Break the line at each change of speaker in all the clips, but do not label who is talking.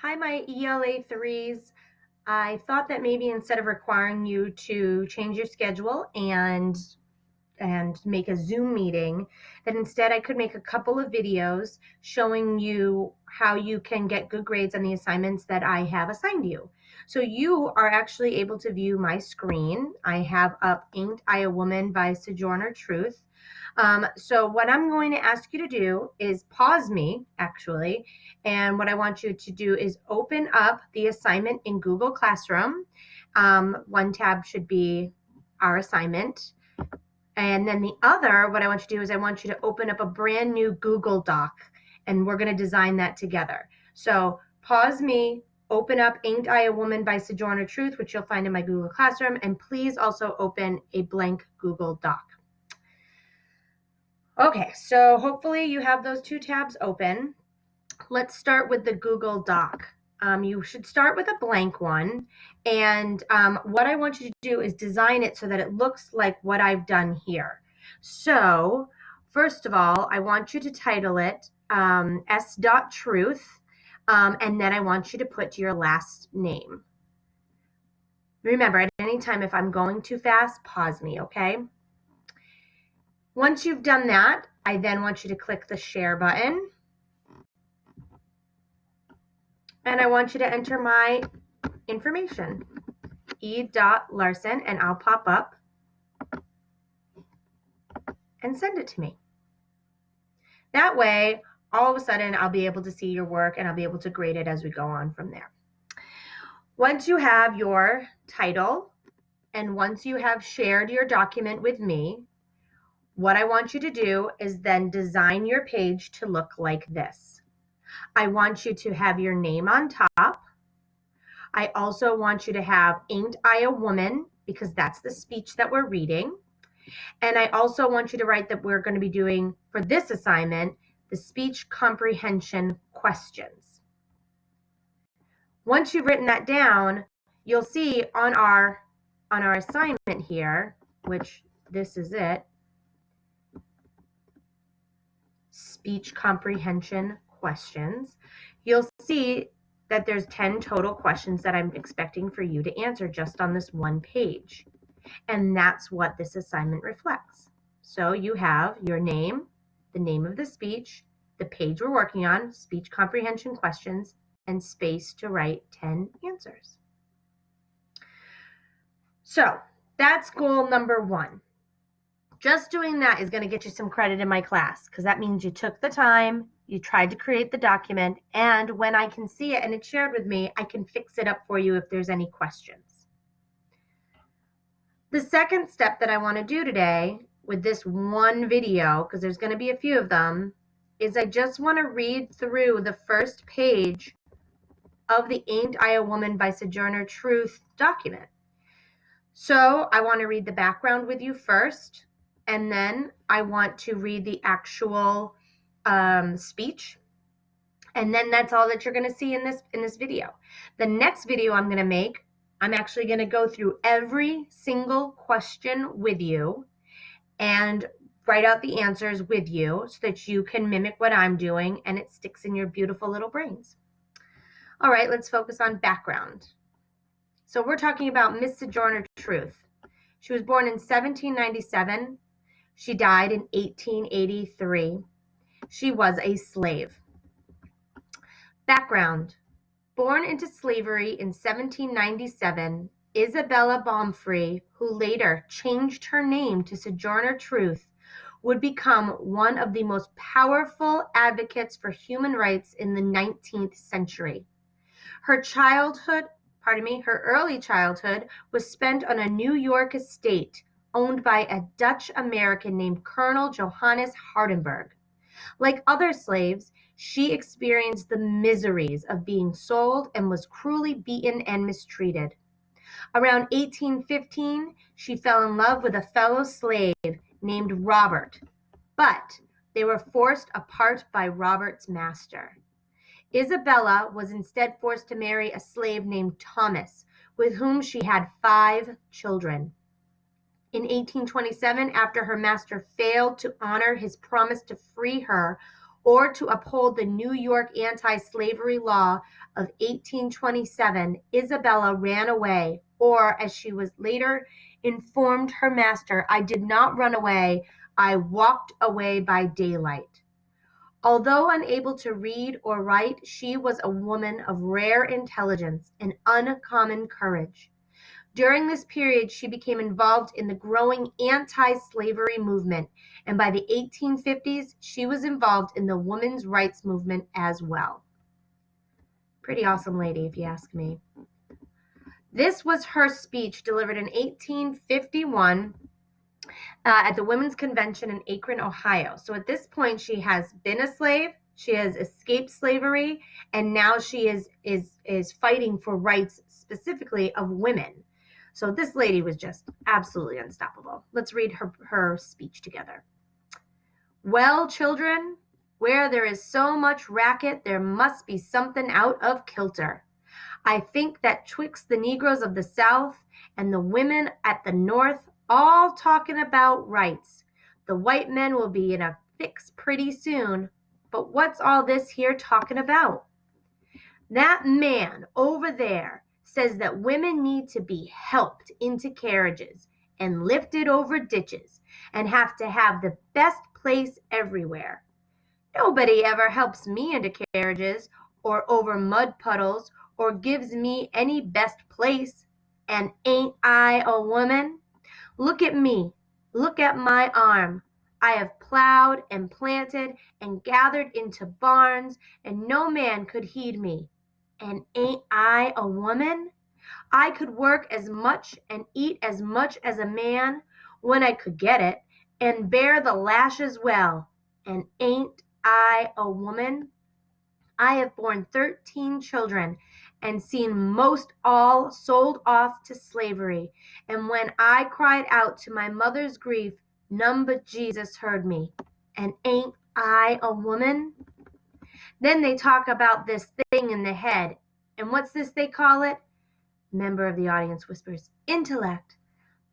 Hi, my ELA3s. I thought that maybe instead of requiring you to change your schedule and make a Zoom meeting, that instead I could make a couple of videos showing you how you can get good grades on the assignments that I have assigned you. So you are actually able to view my screen. I have up Ain't I a Woman by Sojourner Truth. So what I'm going to ask you to do is pause me, actually, and what I want you to do is open up the assignment in Google Classroom. One tab should be our assignment. And then the other, what I want you to do is I want you to open up a brand new Google Doc, and we're going to design that together. So pause me, open up Ain't I a Woman by Sojourner Truth, which you'll find in my Google Classroom, and please also open a blank Google Doc. Okay, so hopefully you have those two tabs open. Let's start with the Google Doc. You should start with a blank one. And what I want you to do is design it so that it looks like what I've done here. So first of all, I want you to title it S.Truth. And then I want you to put your last name. Remember, at any time, if I'm going too fast, pause me, okay? Once you've done that, I then want you to click the share button. And I want you to enter my information, E.Larson, and I'll pop up and send it to me. That way, all of a sudden, I'll be able to see your work and I'll be able to grade it as we go on from there. Once you have your title and once you have shared your document with me, what I want you to do is then design your page to look like this. I want you to have your name on top. I also want you to have Ain't I a Woman, because that's the speech that we're reading. And I also want you to write that we're going to be doing, for this assignment, the speech comprehension questions. Once you've written that down, you'll see on our assignment here, which this is it, speech comprehension questions, you'll see that there's 10 total questions that I'm expecting for you to answer just on this one page. And that's what this assignment reflects. So you have your name, the name of the speech, the page we're working on, speech comprehension questions, and space to write 10 answers. So that's goal number 1. Just doing that is going to get you some credit in my class, because that means you took the time, you tried to create the document, and when I can see it and it's shared with me, I can fix it up for you if there's any questions. The second step that I want to do today with this one video, because there's going to be a few of them, is I just want to read through the first page of the Ain't I a Woman by Sojourner Truth document. So I want to read the background with you first, and then I want to read the actual speech. And then that's all that you're going to see in this video. The next video I'm going to make, I'm actually going to go through every single question with you and write out the answers with you so that you can mimic what I'm doing and it sticks in your beautiful little brains. All right, let's focus on background. So we're talking about Miss Sojourner Truth. She was born in 1797. She died in 1883. She was a slave. Background. Born into slavery in 1797, Isabella Baumfree, who later changed her name to Sojourner Truth, would become one of the most powerful advocates for human rights in the 19th century. Her early childhood was spent on a New York estate owned by a Dutch American named Colonel Johannes Hardenberg. Like other slaves, she experienced the miseries of being sold and was cruelly beaten and mistreated. Around 1815, she fell in love with a fellow slave named Robert, but they were forced apart by Robert's master. Isabella was instead forced to marry a slave named Thomas, with whom she had 5 children. In 1827, after her master failed to honor his promise to free her, or to uphold the New York anti-slavery law of 1827, Isabella ran away, or as she was later informed her master, I did not run away, I walked away by daylight. Although unable to read or write, she was a woman of rare intelligence and uncommon courage. During this period, she became involved in the growing anti-slavery movement, and by the 1850s, she was involved in the women's rights movement as well. Pretty awesome lady, if you ask me. This was her speech delivered in 1851 at the Women's Convention in Akron, Ohio. So at this point, she has been a slave, she has escaped slavery, and now she is fighting for rights specifically of women. So this lady was just absolutely unstoppable. Let's read her speech together. Well, children, where there is so much racket, there must be something out of kilter. I think that twixt the Negroes of the South and the women at the North all talking about rights, the white men will be in a fix pretty soon. But what's all this here talking about? That man over there says that women need to be helped into carriages and lifted over ditches and have to have the best place everywhere. Nobody ever helps me into carriages or over mud puddles or gives me any best place. And ain't I a woman? Look at me. Look at my arm. I have plowed and planted and gathered into barns, and no man could heed me. And ain't I a woman? I could work as much and eat as much as a man when I could get it, and bear the lashes well. And ain't I a woman? I have borne 13 children and seen most all sold off to slavery. And when I cried out to my mother's grief, none but Jesus heard me. And ain't I a woman? Then they talk about this thing in the head. And what's this they call it? Member of the audience whispers, intellect.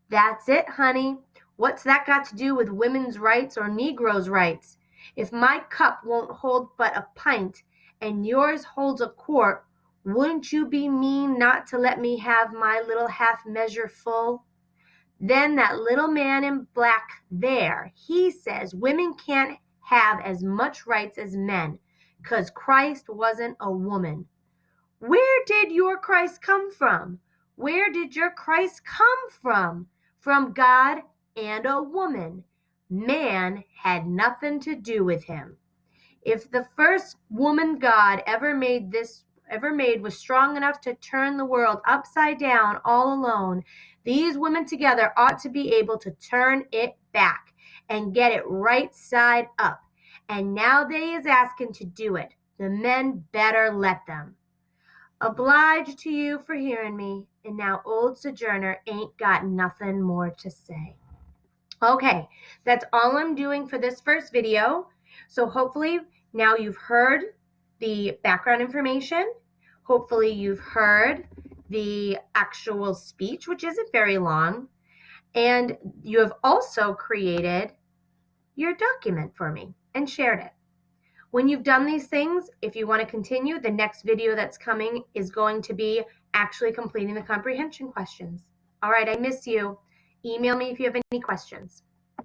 That's it, honey. What's that got to do with women's rights or Negroes' rights? If my cup won't hold but a pint and yours holds a quart, wouldn't you be mean not to let me have my little half measure full? Then that little man in black there, he says women can't have as much rights as men, 'cause Christ wasn't a woman. Where did your Christ come from? Where did your Christ come from? From God and a woman. Man had nothing to do with him. If the first woman God ever made was strong enough to turn the world upside down all alone, these women together ought to be able to turn it back and get it right side up. And now they is asking to do it. The men better let them. Obliged to you for hearing me, and now old Sojourner ain't got nothing more to say. Okay, that's all I'm doing for this first video. So hopefully now you've heard the background information. Hopefully you've heard the actual speech, which isn't very long. And you have also created your document for me and shared it. When you've done these things, if you want to continue, the next video that's coming is going to be actually completing the comprehension questions. All right, I miss you. Email me if you have any questions.